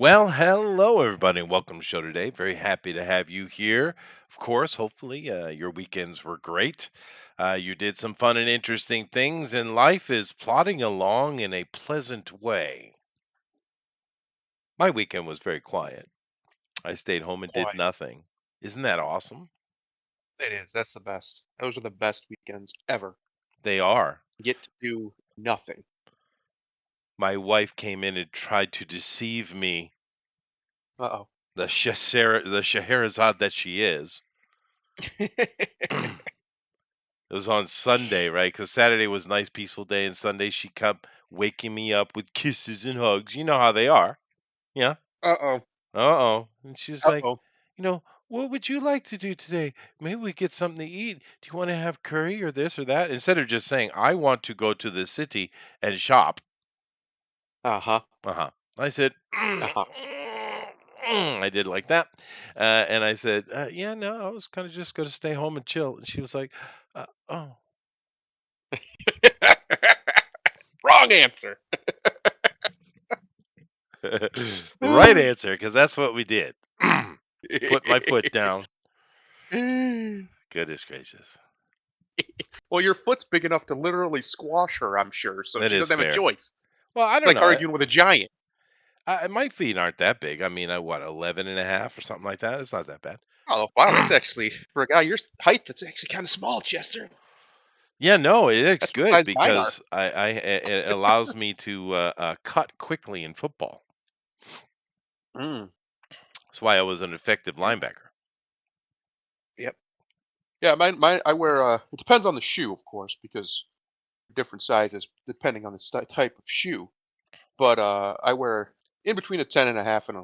Well, hello, everybody, and welcome to the show today. Very happy to have you here. Of course, hopefully, your weekends were great. You did some fun and interesting things, and life is plodding along in a pleasant way. My weekend was very quiet. I stayed home and did Quiet. nothing. Isn't that awesome? It is. That's the best. Those are the best weekends ever. They are. Get to do nothing. My wife came in and tried to deceive me, Uh-oh. the Scheherazade that she is. It was on Sunday, right? Because Saturday was a nice, peaceful day, and Sunday she kept waking me up with kisses and hugs. You know how they are. Yeah. Uh-oh. Uh-oh. And she's like, Uh-oh. what would you like to do today? Maybe we get something to eat. Do you want to have curry or this or that? Instead of just saying, I want to go to the city and shop. Uh-huh. Uh-huh. I said, Uh-huh. I did like that. And I said, yeah, no, I was kind of just going to stay home and chill. And she was like, oh. Wrong answer. Right answer, because that's what we did. Put my foot down. Goodness gracious. Well, your foot's big enough to literally squash her, I'm sure, so That she is doesn't have a fair. choice. Well, I It's don't like know. arguing with a giant. My feet aren't that big. I mean, 11 and a half or something like that. It's not that bad. Oh, wow, that's actually, for a guy your height, that's actually kind of small, Chester. Yeah, no, it looks That's what good size mine are. because it allows me to cut quickly in football. Mm, That's why I was an effective yeah. linebacker. Yep. Yeah, mine I wear, it depends on the shoe, of course, because different sizes depending on the type of shoe. But I wear in between a 10.5 and a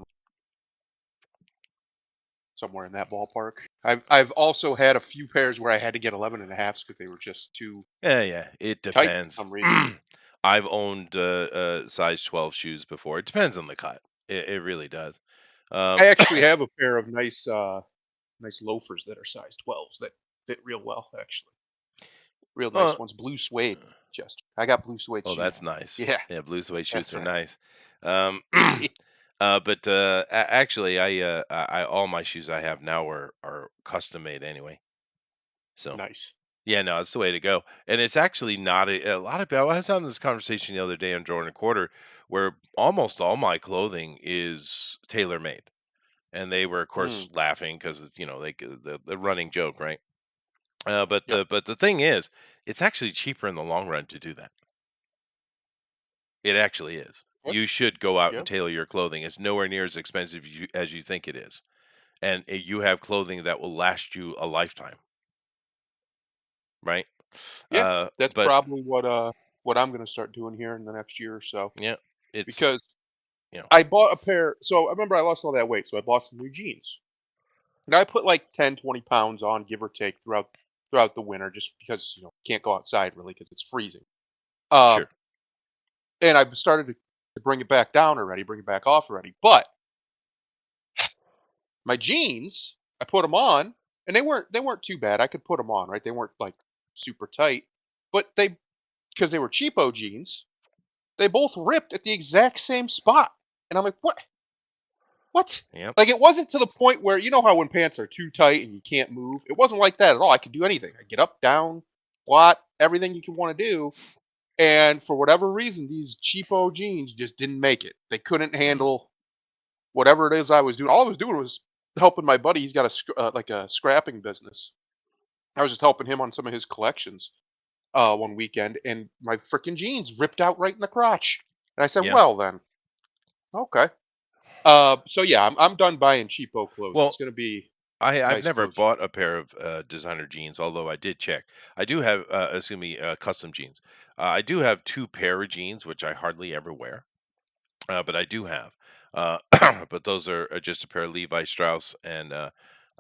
somewhere in that ballpark. I've also had a few pairs where I had to get 11.5s because they were just too Yeah, yeah, it tight for depends. some reason. I've owned size 12 shoes before. It depends on the cut. It really does. Um, I actually have a pair of nice loafers that are size 12s that fit real well, actually. Real uh, nice ones. Blue suede, just. I got blue suede oh, shoes. that's nice. Yeah, Yeah, blue suede shoes that's are right. nice. Um, but actually, all my shoes I have now are custom made anyway. So Nice. yeah, no, it's the way to go. And it's actually not a lot of people. I was having this conversation the other day on Jordan a Quarter, where almost all my clothing is tailor made, and they were of course Mm, laughing because it's the running joke, right? But yep. the thing is, it's actually cheaper in the long run to do that. It actually is. Yep. You should go out and Yep. tailor your clothing. It's nowhere near as expensive as you think it is, and you have clothing that will last you a lifetime, right? Yeah. That's But probably what I'm gonna start doing here in the next year or so. yeah, it's Because you know, I bought a pair. So I remember I lost all that weight, so I bought some new jeans. And I put like 10, 20 pounds on, give or take, throughout the winter, just because can't go outside really because it's freezing. Um, sure. and I've started to bring it back down already, bring it back off already. But my jeans, I put them on, and they weren't too bad. I could put them on, right? They weren't like super tight, but they because they were cheapo jeans, they both ripped at the exact same spot. And I'm like, what? What? Yep. Like, it wasn't to the point where you know how when pants are too tight and you can't move? It wasn't like that at all. I could do anything. I get up, down, squat, everything you can want to do. And for whatever reason, these cheapo jeans just didn't make it. They couldn't Mm. handle whatever it is I was doing. All I was doing was helping my buddy. He's got like a scrapping business. I was just helping him on some of his collections one weekend, and my freaking jeans ripped out right in the crotch. And I said, Yeah. "Well then, okay." So yeah, I'm done buying cheapo clothes. It's Well, gonna be I've nice never clothes from bought a pair of designer jeans, although I did check. I do have, excuse me, custom jeans. I do have two pair of jeans, which I hardly ever wear, but I do have. Uh, but those are just a pair of Levi Strauss and a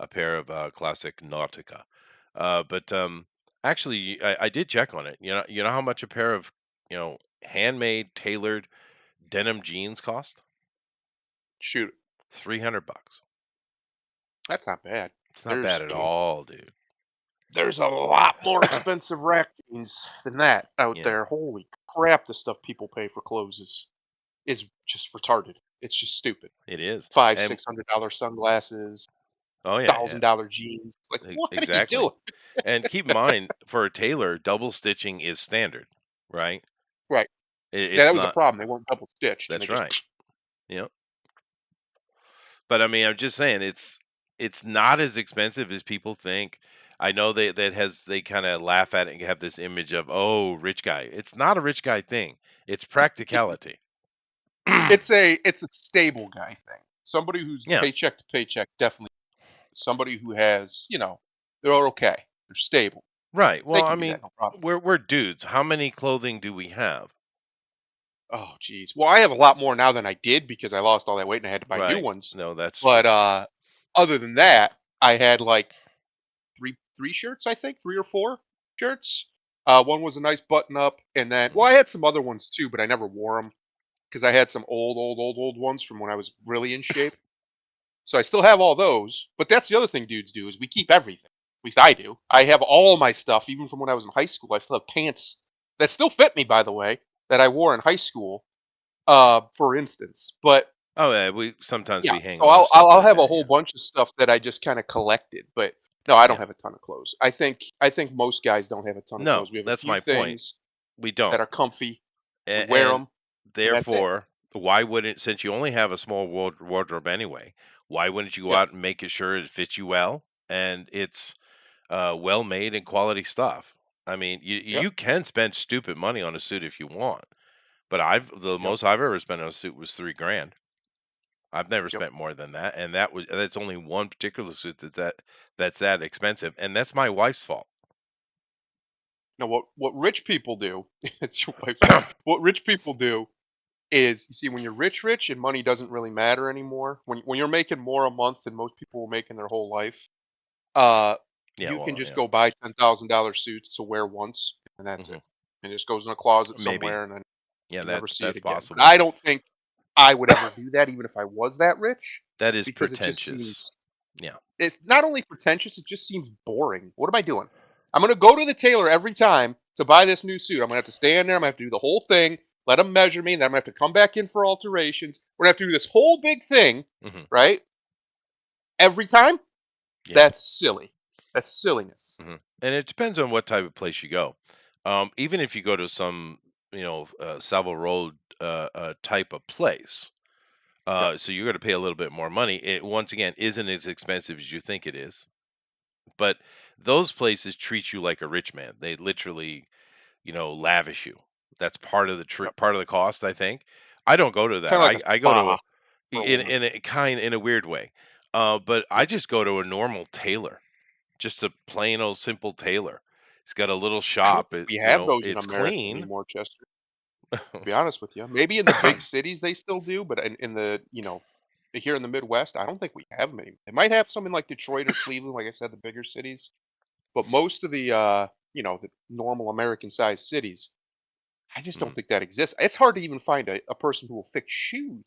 pair of classic Nautica. But actually, I did check on it. You know how much a pair of handmade tailored denim jeans cost? Shoot, $300. that's not bad. It's not There's bad at all, dude. there's a lot more expensive rack jeans than that out Yeah. there. Holy crap, the stuff people pay for clothes is just retarded. It's just stupid. It is. Five, And $600 sunglasses, oh yeah, yeah, $1,000 jeans. Like, what are you exactly. doing? And keep in mind, for a tailor, double stitching is standard, right? Right. Yeah, It's that was the not. problem. They weren't double stitched, and they That's just right. Yep. But I mean, I'm just saying it's not as expensive as people think. I know they kind of laugh at it and have this image of, oh, rich guy. It's not a rich guy thing. It's practicality. it's a stable guy thing. Somebody who's Yeah. paycheck to paycheck, definitely. Somebody who has, they're okay. They're stable. Right. They Well, I can do that, mean, no problem. we're dudes. How many clothing do we have? Oh, geez. Well, I have a lot more now than I did because I lost all that weight and I had to buy new Right. ones. No, that's true. But other than that, I had like three shirts, I think, 3 or 4 shirts. One was a nice button up, and then Mm. I had some other ones too, but I never wore them because I had some old ones from when I was really in shape. So I still have all those. But that's the other thing dudes do is we keep everything. At least I do. I have all my stuff, even from when I was in high school. I still have pants that still fit me, by the way, that I wore in high school, for instance. But Oh yeah, we sometimes yeah, we hang so on to stuff I'll like have a that. whole Yeah. bunch of stuff that I just kind of collected. But no, I don't Yeah. have a ton of clothes. I think most guys don't have a ton of No, clothes. We have a that's few my point. things We that don't. are comfy. We wear And them, and that's it. therefore, why wouldn't, since you only have a small wardrobe anyway, why wouldn't you go Yep. out and make it sure it fits you well and it's well made and quality stuff? I mean, Yep. you can spend stupid money on a suit if you want, but the Yep. most I've ever spent on a suit was 3 grand. I've never Yep. spent more than that, and that's only one particular suit that's that expensive, and that's my wife's fault. Now, what rich people do, it's your wife's fault. What rich people do is, you see, when you're rich, and money doesn't really matter anymore. When you're making more a month than most people will make in their whole life, uh, Yeah, you can well, just yeah, go buy $10,000 suits to wear once, and that's hmm it. And it just goes in a closet maybe. somewhere, and then Yeah, you never see it that's again. But possible. I don't think I would ever do that, even if I was that rich, That is because it just pretentious. seems Yeah. it's not only pretentious, it just seems boring. What am I doing? I'm gonna go to the tailor every time to buy this new suit. I'm gonna have to stand there. I'm gonna have to do the whole thing. Let them measure me. And then I'm gonna have to come back in for alterations. We're gonna have to do this whole big thing, hmm right? Every time. Yeah. That's silly. That's silliness. And it depends on what type of place you go. Even if you go to some, Savile Road type of place, Yep. so you're going to pay a little bit more money. It once again isn't as expensive as you think it is, but those places treat you like a rich man. They literally, lavish you. That's part of the Yep. part of the cost, I think. I don't go to that. Kind of like a I go to spa for a woman. in a weird way, but I Yep. just go to a normal tailor. Just a plain old simple tailor. He's got a little I don't shop. think we have those in It's America clean. anymore, Chester. To be honest with you, maybe in the big cities they still do, but in the here in the Midwest, I don't think we have many. They might have some in like Detroit or Cleveland, like I said, the bigger cities. But most of the the normal American sized cities, I just don't Mm. think that exists. It's hard to even find a person who will fix shoes,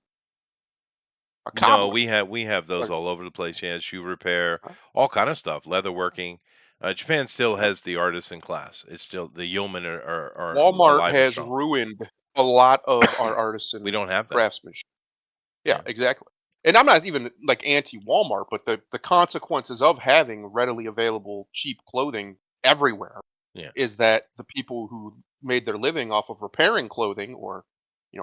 a No, cobbler. we have those Like, all over the place. Yeah, shoe repair, huh? all kind of stuff, leatherworking. Japan still Yep. has the artisan class. It's still the yeomen are Walmart alive and has strong. ruined a lot of our We artisan don't have that. craftsmanship. Yeah, Yeah, exactly. And I'm not even like anti Walmart, but the consequences of having readily available cheap clothing everywhere yeah. is that the people who made their living off of repairing clothing or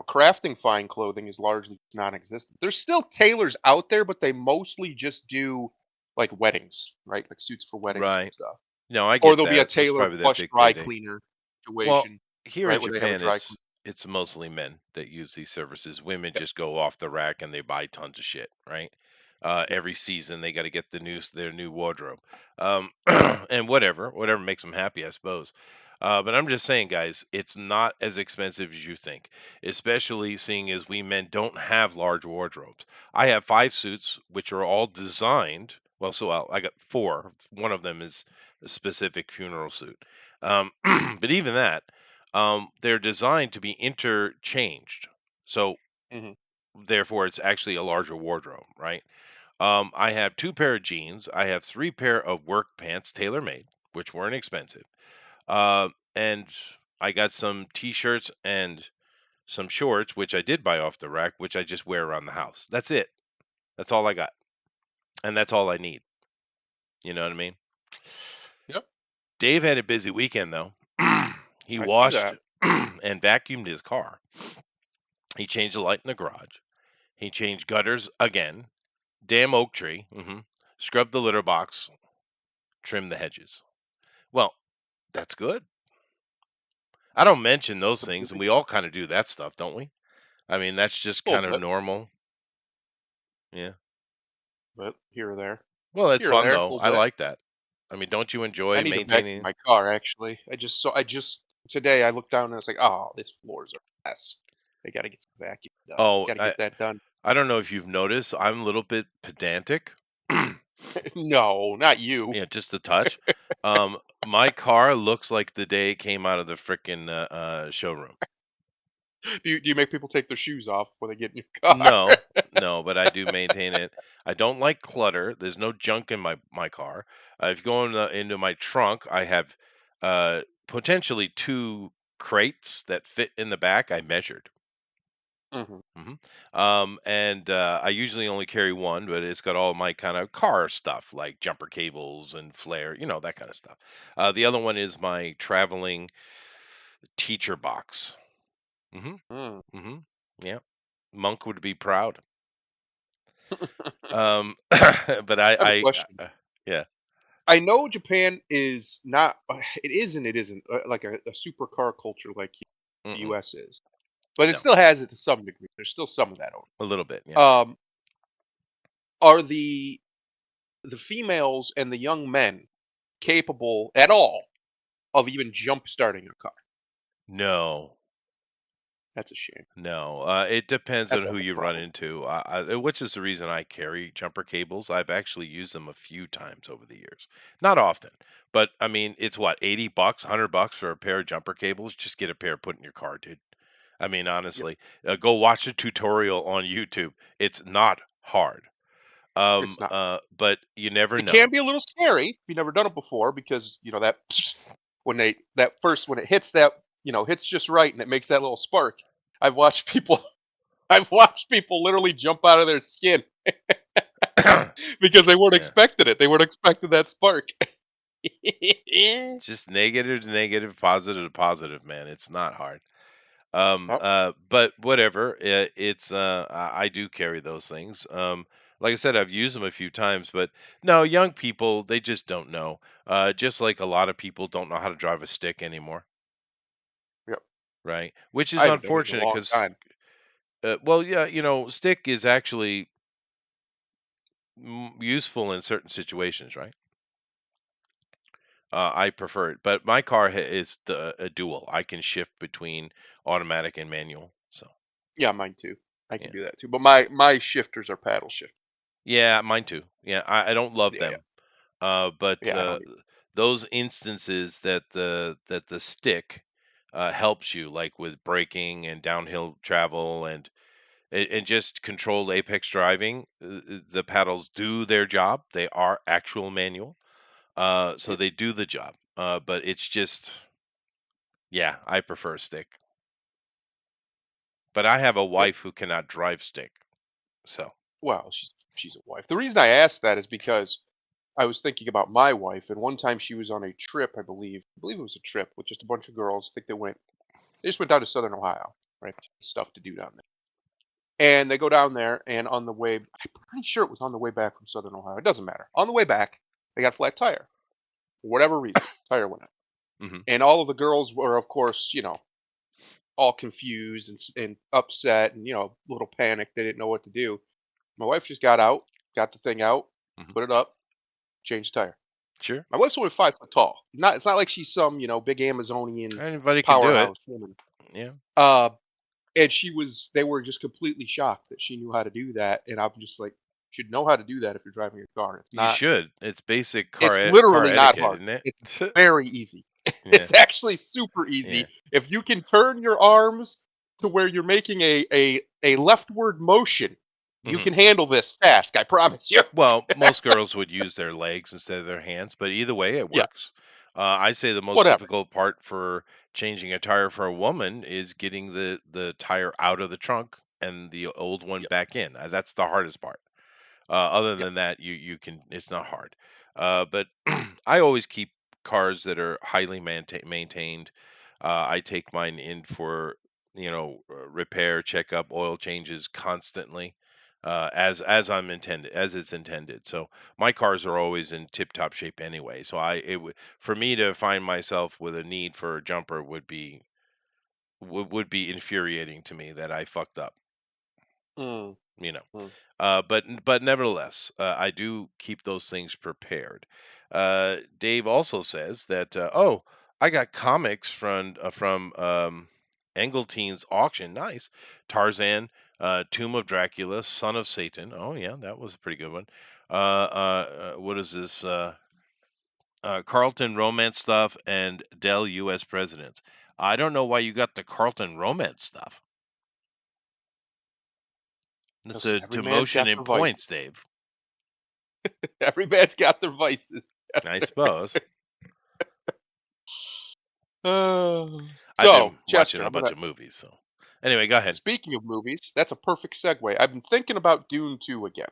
crafting fine clothing is largely non-existent. There's still tailors out there, but they mostly just do like weddings, right? Like suits for weddings and Right. stuff. No, I Or get there'll be a that. That's tailor probably their plus big dry payday. cleaner Well, situation, here in right? Where they have a Japan, dry cleaner. it's mostly men that use these services. Women Yep, just go off the rack and they buy tons of shit, right? yep. Every season they got to get their new wardrobe, and whatever makes them happy, I suppose. But I'm just saying, guys, it's not as expensive as you think, especially seeing as we men don't have large wardrobes. I have 5 suits, which are all designed. Well, so I got 4. One of them is a specific funeral suit. But even that, they're designed to be interchanged. So Hmm. therefore, it's actually a larger wardrobe, right? I have 2 pair of jeans. I have 3 pair of work pants, tailor made, which weren't expensive. And I got some t-shirts and some shorts, which I did buy off the rack, which I just wear around the house. That's it. That's all I got. And that's all I need. You know what I mean? Yep. Dave had a busy weekend though. He I see washed that. and vacuumed his car. He changed the light in the garage. He changed gutters again. Damn oak tree. Scrubbed the litter box. Trimmed the hedges. Well, that's good. I don't mention those Pretty things, and busy. we all kind of do that stuff, don't we? I mean, that's just A little kind of bit, normal. Yeah. but here or there. Well, it's Here or fun there, a though. little I bit. like that. I mean, don't you I enjoy need to vacuum maintaining? my car, actually. I just today I looked down and I was like, "Oh, this floors are a mess. I gotta get some vacuum done. Oh, Gotta get that done." I don't know if you've noticed. I'm a little bit pedantic. No, not you. Yeah, just a touch. My car looks like the day it came out of the frickin' showroom. Do you make people take their shoes off before they get in your car? No, no, but I do maintain it. I don't like clutter. There's no junk in my car. If you go into my trunk, I have potentially two crates that fit in the back. I measured. Mhm. hmm and I usually only carry one, but it's got all my kind of car stuff like jumper cables and flare, that kind of stuff. The other one is my traveling teacher box. hmm Mm. hmm Yeah, Monk would be proud. But I have a question. yeah. I know Japan is not it is and it isn't, like a supercar culture like the Mm-mm. US is, but it No, still has it to some degree. There's still some of that over a little bit. Yeah. there. Are the females and the young men capable at all of even jump starting a car? No, That's a shame. no. It depends on That's a who whole you run problem. into, which is the reason I carry jumper cables. I've actually used them a few times over the years. Not often, but I mean, it's what, $80, $100 for a pair of jumper cables. Just get a pair, put in your car, dude. I mean, Yep. honestly, go watch a tutorial on YouTube. It's not hard. It's not. But you never It can know. be a little scary if you've never done it before because, that when it hits hits just right and it makes that little spark. I've watched people I've watched people literally jump out of their skin because they weren't Yeah. expecting it. They weren't expecting that spark. Just negative to negative, positive to positive, man. It's not hard. Yep, But whatever. I do carry those things. Like I said, I've used them a few times, but no, young people, they just don't know. Just like a lot of people don't know how to drive a stick anymore, yep. right? Which I is haven't done it in a unfortunate long because, time. well, yeah, stick is actually useful in certain situations, right? I prefer it, but my car is a dual. I can shift between automatic and manual. So Yeah, mine too. I can yeah, do that too. But my shifters are paddle shift. yeah, mine too. Yeah, I don't love Yeah, yeah. them, but Yeah, I don't those instances that the stick helps you, like with braking and downhill travel and just controlled apex driving, the paddles do their job. They are actual manual, so yeah. they do the job. But it's just, yeah, I prefer a stick. But I have a Yep. wife who cannot drive stick, so Well, she's a wife. The reason I asked that is because I was thinking about my wife, and one time she was on a trip, I believe. I believe it was a trip with just a bunch of girls. I think they just went down to Southern Ohio, right? Stuff to do down there. And they go down there, and on the way, I'm pretty sure it was on the way back from Southern Ohio. It doesn't matter. On the way back, they got a flat tire for whatever reason. Tire went out, hmm and all of the girls were, of course, all confused and upset, and a little panicked. They didn't know what to do. My wife just got out, got the thing out, hmm put it up, changed the tire. sure, My wife's only 5 foot tall. It's not like she's some big Amazonian anybody can do it. powerhouse woman. Yeah, Uh, and they were just completely shocked that she knew how to do that, and I'm just like, "You should know how to do that if you're driving a car. you should. It's basic It's car literally not etiquette, hard. isn't it? It's very easy. Yeah, It's actually super yeah. easy. If you can turn your arms to where you're making a leftward motion, you hmm can handle this task, I promise you." Well, most girls would use their legs instead of their hands, but either way, it Yeah, works. I say the most whatever. difficult part for changing a tire for a woman is getting the tire out of the trunk and the old one Yep. back in. That's the hardest part. Other Yep. than that, you can. It's not hard. But I always keep cars that are highly maintained. I take mine in for repair, checkup, oil changes constantly, as I'm intended, as it's intended. So my cars are always in tip top shape anyway. So it would for me to find myself with a need for a jumper would be infuriating to me that I fucked up. Mm, You know. mm. But nevertheless, I do keep those things prepared. Dave also says that oh, I got comics from Engeltein's auction. Nice, Tarzan, Tomb of Dracula, Son of Satan. Oh yeah, that was a pretty good one. What is this? Carlton romance stuff and Dell U.S. presidents. I don't know why you got the Carlton romance stuff. It's a Listen, every man's demotion got in their vices. points, Dave. Every man's got their vices. Yes, I sir. suppose. I've So, been watching Chester, a I'm bunch gonna. of movies, so anyway, go ahead. Speaking of movies, that's a perfect segue. I've been thinking about Dune 2 again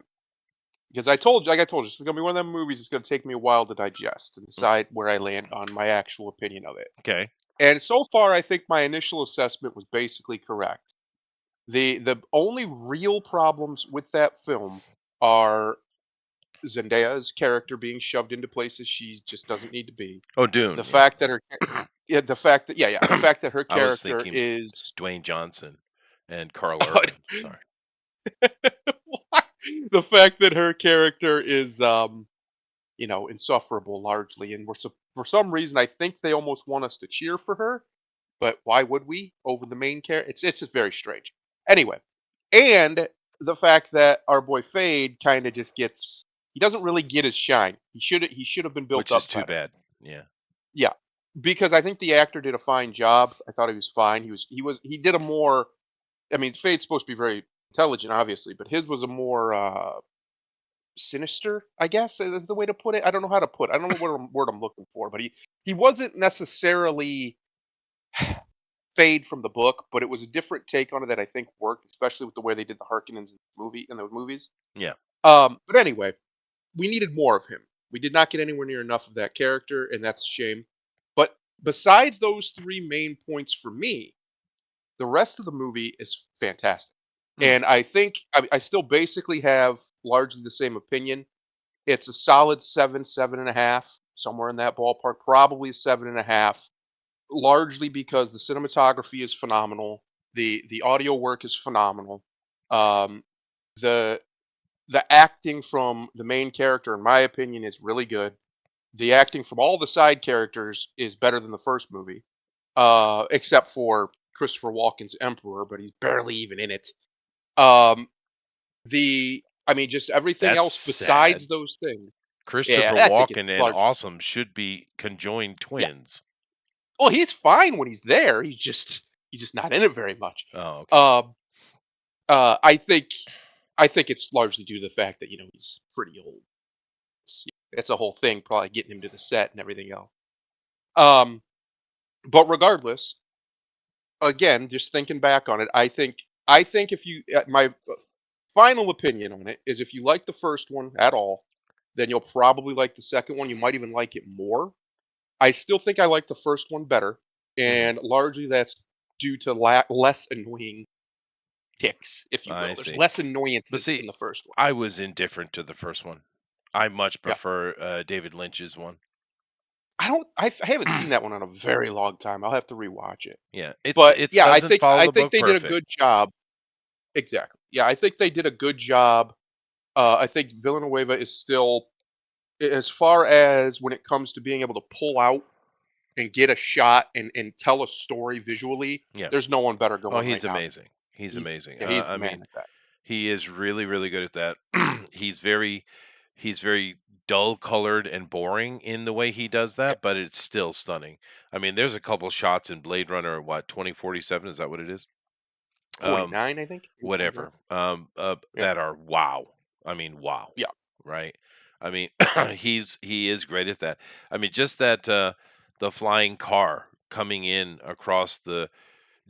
because I told you, like I told you, it's gonna be one of them movies. It's gonna take me a while to digest and Mm, decide where I land on my actual opinion of it. okay. And so far, I think my initial assessment was basically correct. The only real problems with that film are Zendaya's character being shoved into places she just doesn't need to be. Oh, The Dune, yeah. fact that her yeah, the fact that the fact that her I was character thinking is Dwayne Johnson and Carl Urban. Sorry. the fact that her character is insufferable largely, and for some reason I think they almost want us to cheer for her, but why would we over the main character? It's just very strange. Anyway, and the fact that our boy Fade kind of just gets he doesn't really get his shine. He should have been built Which is up too better. bad. Yeah. Yeah, because I think the actor did a fine job. I thought he was fine. He did a more. I mean, Fade's supposed to be very intelligent, obviously, but his was a more sinister, I guess, is the way to put it. I don't know how to put. I don't know what word I'm looking for, but he wasn't necessarily Fade from the book, but it was a different take on it that I think worked, especially with the way they did the Harkonnens in those movies. Yeah. But anyway, we needed more of him. We did not get anywhere near enough of that character, and that's a shame. But besides those three main points for me, the rest of the movie is fantastic. Hmm. And I think I still basically have largely the same opinion. It's a solid 7, 7.5, somewhere in that ballpark, probably 7.5, largely because the cinematography is phenomenal. The audio work is phenomenal. Um, the the acting from the main character, in my opinion, is really good. The acting from all the side characters is better than the first movie, except for Christopher Walken's Emperor, but he's barely even in it. Um, I mean, just everything That's else sad. besides those things. Yeah, Christopher I think it's Walken and large. Awesome should be conjoined Yeah. twins. Well, he's fine when he's there. He's just not in it very much. Oh, okay. Um, I think it's largely due to the fact that he's pretty old. It's a whole thing, probably getting him to the set and everything else. Um, but regardless, again, just thinking back on it, I think if you my final opinion on it is if you like the first one at all, then you'll probably like the second one. You might even like it more. I still think I like the first one better, Hmm. and largely that's due to less annoying ticks, if you I will. There's see. less But annoyances see, in the first one. I was indifferent to the first one. I much Yeah. prefer David Lynch's one. I haven't seen that one in a very long time. I'll have to rewatch it. Yeah, But it yeah, I doesn't think follow I the think book they did a perfect. good job. Exactly. Yeah, I think they did a good job. I think Villanueva is still, as far as when it comes to being able to pull out and get a shot and tell a story visually, Yeah. there's no one better Oh, going right he's now. amazing. He's amazing. Yeah, he's the I man mean, at that. he is really, really good at that. he's very, he's very dull colored and boring in the way he does Yeah, that, but it's still stunning. I mean, there's a couple shots in Blade Runner, what 2047? Is that what it is? Um, 49, I think. Something like that. whatever. Yeah, That are wow. I mean, wow. yeah, Right. I mean, he is great at that. I mean, just that the flying car. coming in across the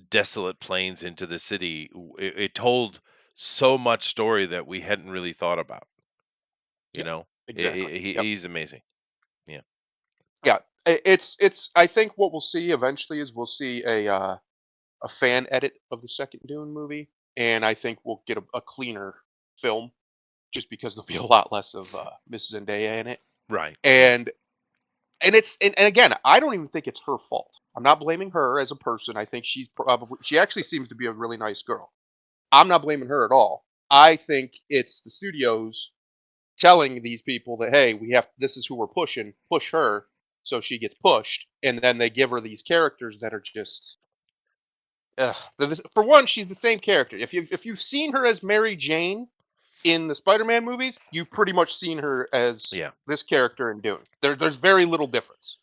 desolate plains into the city, it told so much story that we hadn't really thought about. You Yep. know, Exactly. Yep. he's amazing. Yeah. Yeah. It's. I think what we'll see eventually is we'll see a fan edit of the second Dune movie, and I think we'll get a cleaner film just because there'll be a lot less of Miss Zendaya in it. Right. Right. And and again, I don't even think it's her fault. I'm not blaming her as a person. I think she actually seems to be a really nice girl. I'm not blaming her at all. I think it's the studios telling these people that, hey, we have this is who we're pushing, push her, so she gets pushed, and then they give her these characters that are just for one, she's the same character. If you've seen her as Mary Jane in the Spider-Man movies, you've pretty much seen her as Yeah. this character in Dune. There's very little difference,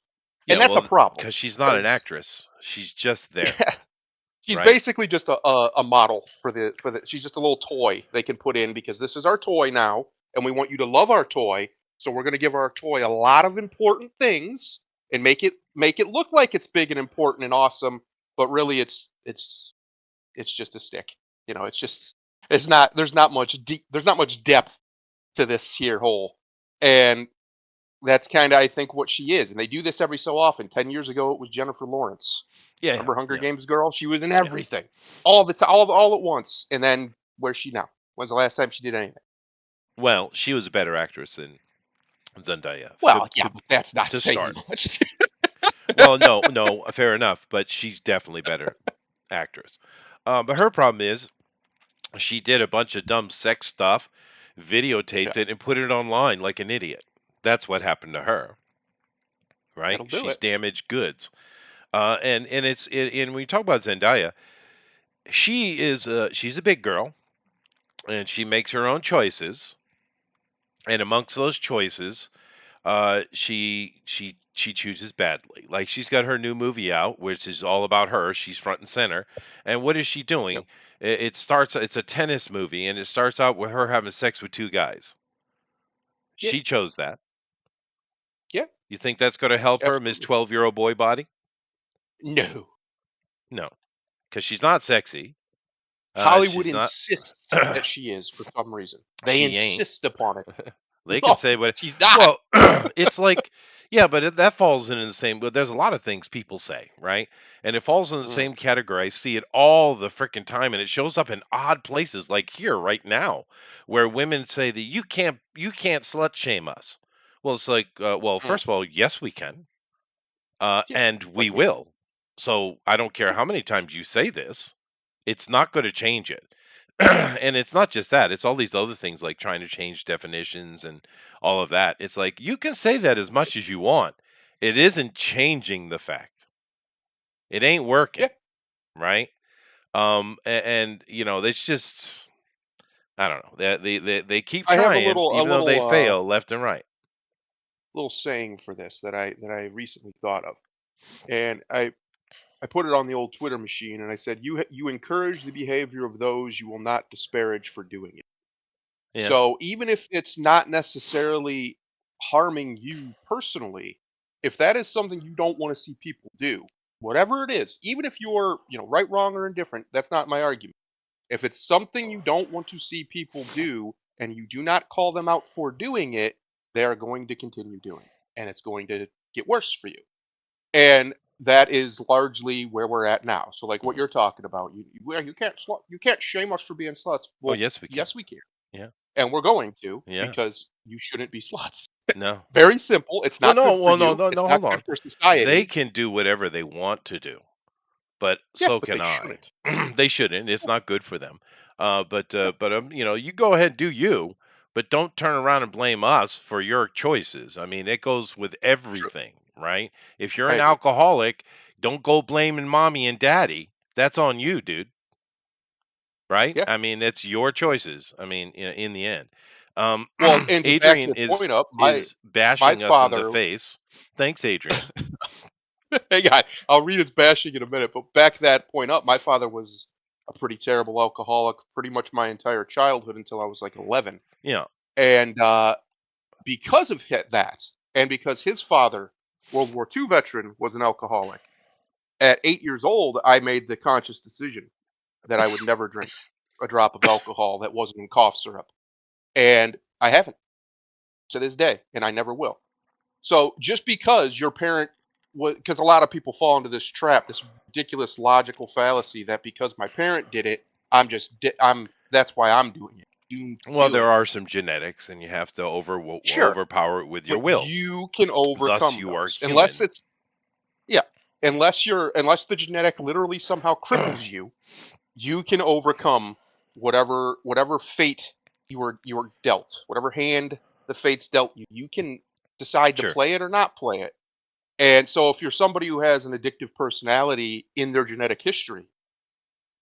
Yeah. and that's a Well, problem because she's not an because actress, she's just there. yeah, she's Right. basically just a model for the. She's just a little toy they can put in because this is our toy now, and we want you to love our toy. So we're going to give our toy a lot of important things and make it look like it's big and important and awesome, but really it's just a stick. It's just it's not there's not much depth to this here hole. And that's kind of I think what she is. And they do this every so often. 10 years ago it was Jennifer Lawrence. Yeah. Yeah. Remember Hunger Yeah. Games girl? She was in Yeah. everything. All the time all at once. And then where's she now? When's the last time she did anything? Well, she was a better actress than Zendaya Well, yeah, but that's not to saying start. much. Well, no, no, fair enough, but she's definitely better actress. But her problem is she did a bunch of dumb sex stuff, Yeah, videotaped it, and put it online like an idiot. That's what happened to her, right? that'll do She's it. damaged goods. And when you talk about Zendaya, she's a big girl, and she makes her own choices. And amongst those choices, she chooses badly. Like she's got her new movie out, which is all about her. She's front and center. And what is she Yep. doing? It starts. It's a tennis movie, and it starts out with her having sex with two guys. Yeah. She chose that. Yeah. You think that's going to help her, Miss Absolutely. 12-year-old boy body? No. No, because she's not sexy. Hollywood She's not. insists that she is for some reason. They She ain't. insist upon it. They can No, say what. she's not. Well, it's like, yeah, but that falls in the same. But there's a lot of things people say, right? And it falls in the Mm, same category. I see it all the freaking time, and it shows up in odd places, like here right now, where women say that you can't slut shame us. Well, it's like, well, mm. first of all, yes, we can, Yeah, and we like we do. will. So I don't care Yeah, how many times you say this, it's not going to change it. And it's not just that, it's all these other things like trying to change definitions and all of that. It's like you can say that as much as you want. It isn't changing the fact. It ain't working, yeah. right? And it's just I don't know. They keep I have a trying little, even though they fail left and right. little saying for this that I recently thought of, and I put it on the old Twitter machine, and I said, you encourage the behavior of those you will not disparage for doing it. Yeah. So even if it's not necessarily harming you personally, if that is something you don't want to see people do, whatever it is, even if you're, right, wrong, or indifferent, that's not my argument. If it's something you don't want to see people do and you do not call them out for doing it, they are going to continue doing it. And it's going to get worse for you. And that is largely where we're at now. So like what you're talking about, well, you can't shame us for being sluts. Oh, Well, yes we can. yes we can. Yeah. And we're going to Yeah. because you shouldn't be sluts. No. Very simple. It's Well, not no. good for Well, no, you. no, It's no. not Hold good on. for They society. can do whatever they want to do, but Yeah, so but can they I. shouldn't. They shouldn't. It's not good for them. You go ahead and do you, but don't turn around and blame us for your choices. I mean, it goes with True. everything, right? If you're I an agree. alcoholic, don't go blaming mommy and daddy. That's on you, dude. Right? Yeah. I mean, it's your choices. I mean, in the end, Well, and to back Adrian your point is up, my is my bashing us in the father. face. Thanks, Adrian. Hang on, I'll read his bashing in a minute. But back that point up, my father was a pretty terrible alcoholic pretty much my entire childhood until I was like 11. Yeah. And because of that, and because his father, World War II veteran, was an alcoholic, At 8 years old, I made the conscious decision that I would never drink a drop of alcohol that wasn't in cough syrup, and I haven't to this day, and I never will. So just because your parent, because a lot of people fall into this trap, this ridiculous logical fallacy that because my parent did it, I'm that's why I'm doing it. Doomed to Well, do there it. are some genetics, and you have to Sure, overpower it with your but will. you can Thus, overcome you are those unless human. it's yeah, unless the genetic literally somehow cripples you. You can overcome whatever fate you were dealt, whatever hand the fates dealt you. You can decide to Sure, play it or not play it. And so if you're somebody who has an addictive personality in their genetic history,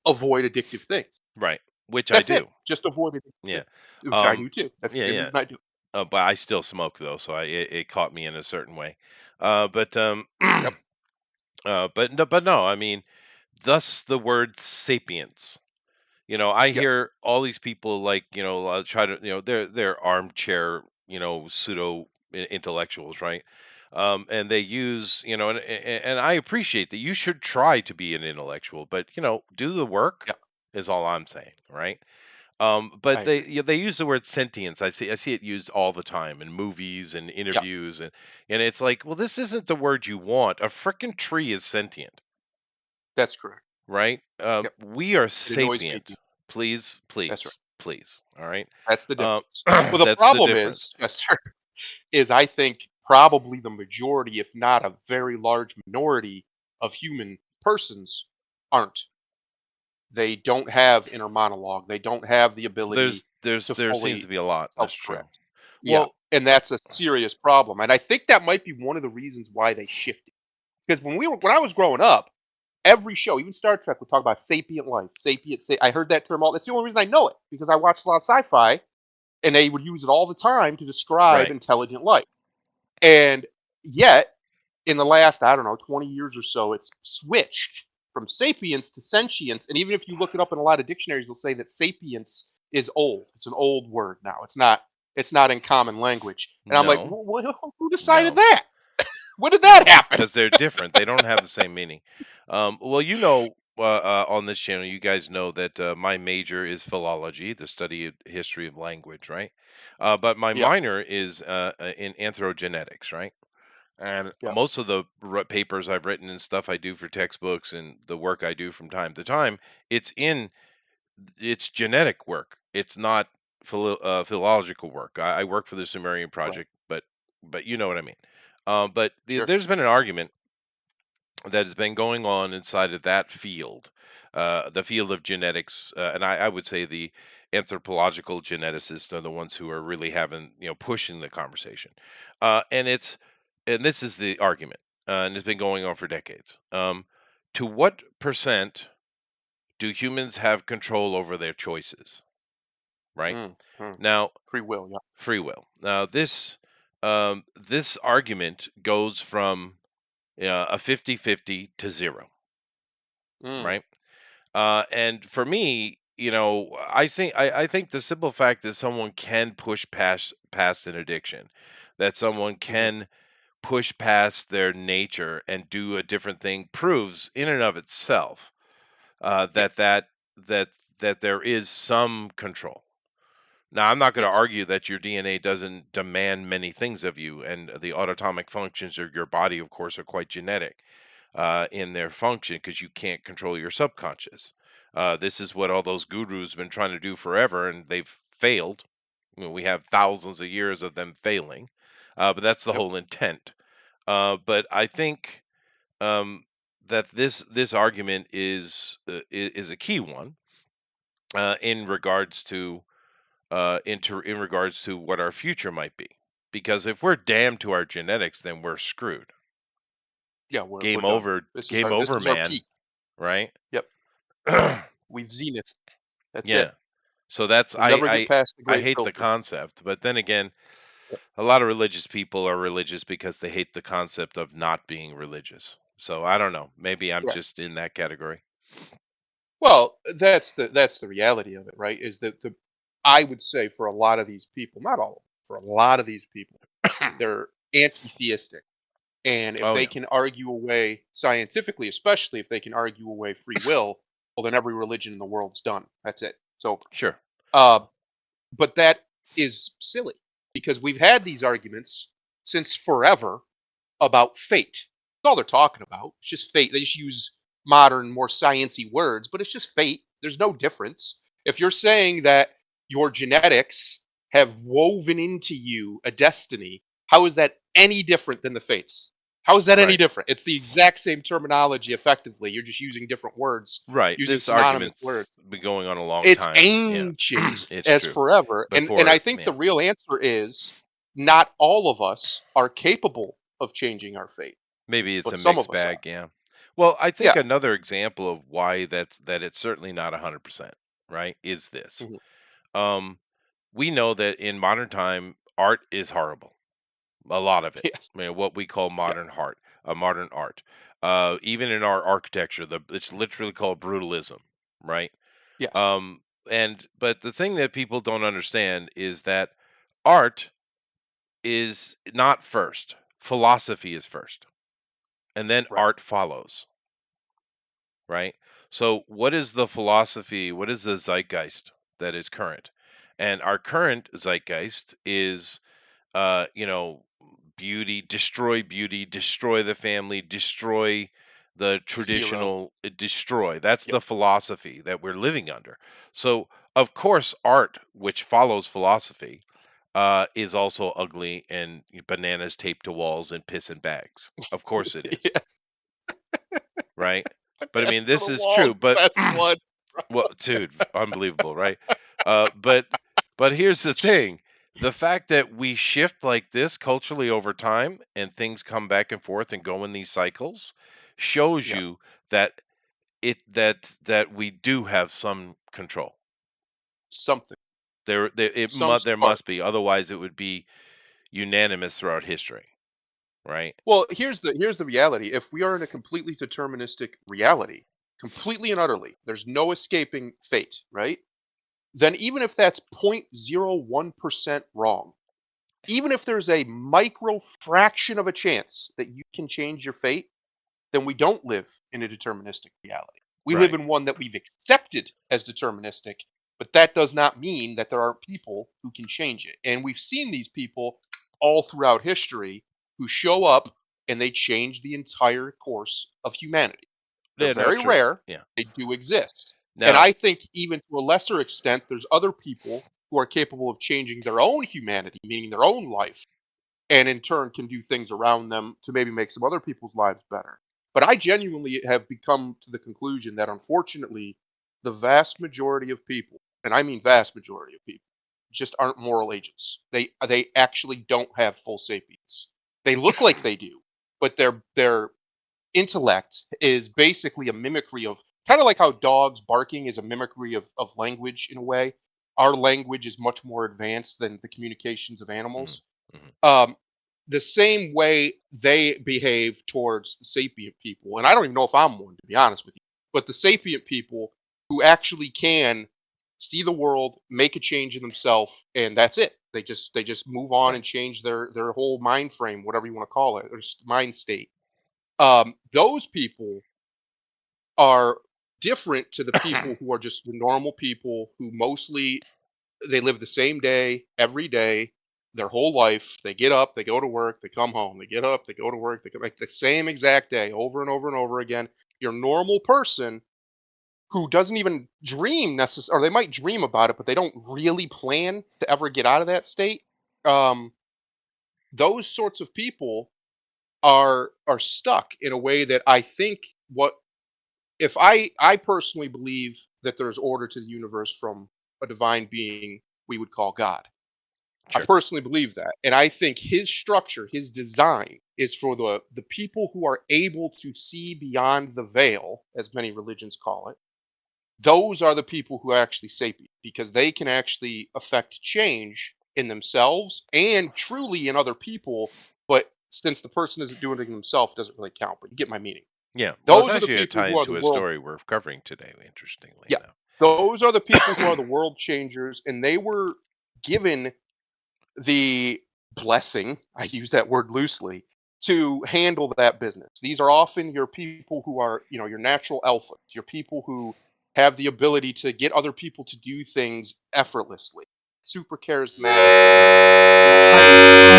avoid addictive things. right. Which I That's it. do. Just avoid addictive Yeah. things, which I Um. do too. That's Yeah. the same Yeah. reason I do. But I still smoke though, so it caught me in a certain way. But Yep. but no, I mean, thus the word sapiens. I Yeah. hear all these people like, try to, they're armchair, pseudo intellectuals, right? And they use, and I appreciate that. You should try to be an intellectual, but do the work Yeah. is all I'm saying, right? But I agree. they use the word sentience. I see it used all the time in movies and Yeah. interviews, and it's like, well, this isn't the word you want. A freaking tree is sentient, That's correct. right? Yep. We are It annoys me. sapient. Please, That's right. please, please. All right. That's the Um, difference. Well, the that's the problem difference. is, Chester, is I think probably the majority, if not a very large minority of human persons aren't. They don't have inner monologue. They don't have the ability to There seems to fully be a lot. That's true. self-correct. Yeah, Well, and that's a serious problem, and I think that might be one of the reasons why they shifted. Because when I was growing up, every show, even Star Trek, would talk about sapient life, I heard that term all. That's the only reason I know it because I watched a lot of sci-fi, and they would use it all the time to describe right. intelligent life. And yet, in the last, I don't know, 20 years or so, it's switched from sapience to sentience. And even if you look it up in a lot of dictionaries, they'll say that sapience is old. It's an old word now. It's not in common language. And I'm like, No, who decided no. that? When did that No, happen? because they're different. They don't have the same meaning. Well, on this channel, you guys know that my major is philology, the study of history of language, right? But my Yeah, minor is in anthrogenetics, right? And yeah, most of the papers I've written and stuff I do for textbooks and the work I do from time to time, it's in it's genetic work. It's not philological work. I work for the Sumerian right. project, but you know what I mean. But Sure. there's been an argument that has been going on inside of that field, the field of genetics, and I would say the anthropological geneticists are the ones who are really having, pushing the conversation. And this is the argument, and it's been going on for decades. To what percent do humans have control over their choices? Right Mm, mm. now, Free will. Yeah. free will. Now, this argument goes from a 50-50 to zero, Mm, right? And for me, I think the simple fact that someone can push past an addiction, that someone hmm. can push past their nature and do a different thing proves in and of itself uh, Yeah. that that that that there is some control. Now, I'm not going to Yes. argue that your DNA doesn't demand many things of you, and the autonomic functions of your body, of course, are quite genetic in their function because you can't control your subconscious. This is what all those gurus have been trying to do forever, and they've failed. We have thousands of years of them failing, but that's the Yep. whole intent. But I think that this argument is a key one in regards to in regards to what our future might be. Because if we're damned to our genetics, then we're screwed. Yeah. We're done. Game This over, is our man. peak. Right? Yep. We've zenith. That's Yeah. it. So that's We'll never get past the I great hate the filter. concept, but then again, Yep. a lot of religious people are religious because they hate the concept of not being religious. So I don't know. Maybe I'm Correct. just in that category. Well, that's the reality of it, right? Is that the I would say for a lot of these people, not all of them, for a lot of these people, they're anti-theistic. And if Oh they yeah, can argue away scientifically, especially if they can argue away free will, well, then every religion in the world's done. That's it. It's over. sure. Uh, but that is silly because we've had these arguments since forever about fate. That's all they're talking about. It's just fate. They just use modern, more sciency words, but it's just fate. There's no difference. If you're saying that your genetics have woven into you a destiny, how is that any different than the fates? How is that any Right. different? It's the exact same terminology effectively. You're just using different words, Right. using This synonymous words. argument's been going on a long It's time. Yeah. ancient It's as true. forever, and I Before, think the yeah. real answer is not all of us are capable of changing our fate, Maybe it's but a some mixed of us are. bag, yeah. Well, I think Yeah. another example of why that it's certainly not 100%, right, is this. Mhm. Um, we know that in modern time, art is horrible. A lot of it. Yes. I mean, what we call Yeah. modern art. Even in our architecture, it's literally called brutalism, right? Yes. Um, but the thing that people don't understand is that art is not first. Philosophy is first, and then Right. art follows, right? So, what is the philosophy? What is the zeitgeist that is current? And our current zeitgeist is, you know, beauty, destroy the family, destroy the The hero. traditional, destroy. That's Yep. the philosophy that we're living under. So, of course, art, which follows philosophy, is also ugly and bananas taped to walls and piss in bags. Of course it is, Yes. right? But I That's mean, to this the is walls, true. But best one. well, dude, unbelievable, right? Uh, but but here's the thing. The fact that we shift like this culturally over time and things come back and forth and go in these cycles shows Yeah. you that that we do have some control. Something. Some There spark. must be, otherwise it would be unanimous throughout history, right? Well, here's the reality. If we are in a completely deterministic reality, completely and utterly, there's no escaping fate, right? Then even if that's 0.01% wrong, even if there's a micro fraction of a chance that you can change your fate, then we don't live in a deterministic reality. We live Right. in one that we've accepted as deterministic, but that does not mean that there aren't people who can change it. And we've seen these people all throughout history who show up and they change the entire course of humanity. They're Yeah, no, very true. rare, Yeah. they do exist. And Now, I think even to a lesser extent, there's other people who are capable of changing their own humanity, meaning their own life, and in turn can do things around them to maybe make some other people's lives better. But I genuinely have become to the conclusion that unfortunately, the vast majority of people, and I mean vast majority of people, just aren't moral agents. They actually don't have full sapience. They look like they do, but their intellect is basically a mimicry of kind of like how dogs barking is a mimicry of language in a way. Our language is much more advanced than the communications of mhm, animals. mhm, um, the same way they behave towards the sapient people, and I don't even know if I'm one to be honest with you, but the sapient people who actually can see the world, make a change in themselves, and that's it. They just move on right. and change their whole mind frame, whatever you want to call it, or mind state. Those people are different to the people who are just the normal people who mostly they live the same day every day, their whole life. They get up, they go to work, they come home. They get up, they go to work, they come like the same exact day over and over and over again. Your normal person who doesn't even dream necessarily, or they might dream about it, but they don't really plan to ever get out of that state. Um, those sorts of people are stuck in a way that I think what if I personally believe that there's order to the universe from a divine being we would call God. I Sure. personally believe that, and I think his structure, his design, is for the people who are able to see beyond the veil, as many religions call it. Those are the people who are actually sapient because they can actually affect change in themselves and truly in other people. But since the person isn't doing it himself, it doesn't really count. But you get my meaning. Yeah. Well, it's Those are the actually a people tie who are the into a world. story we're covering today, interestingly Yeah, those are the people who are the world changers, and they were given the blessing, I use that word loosely, to handle that business. These are often your people who are, your natural alphas, your people who have the ability to get other people to do things effortlessly, super charismatic, and highly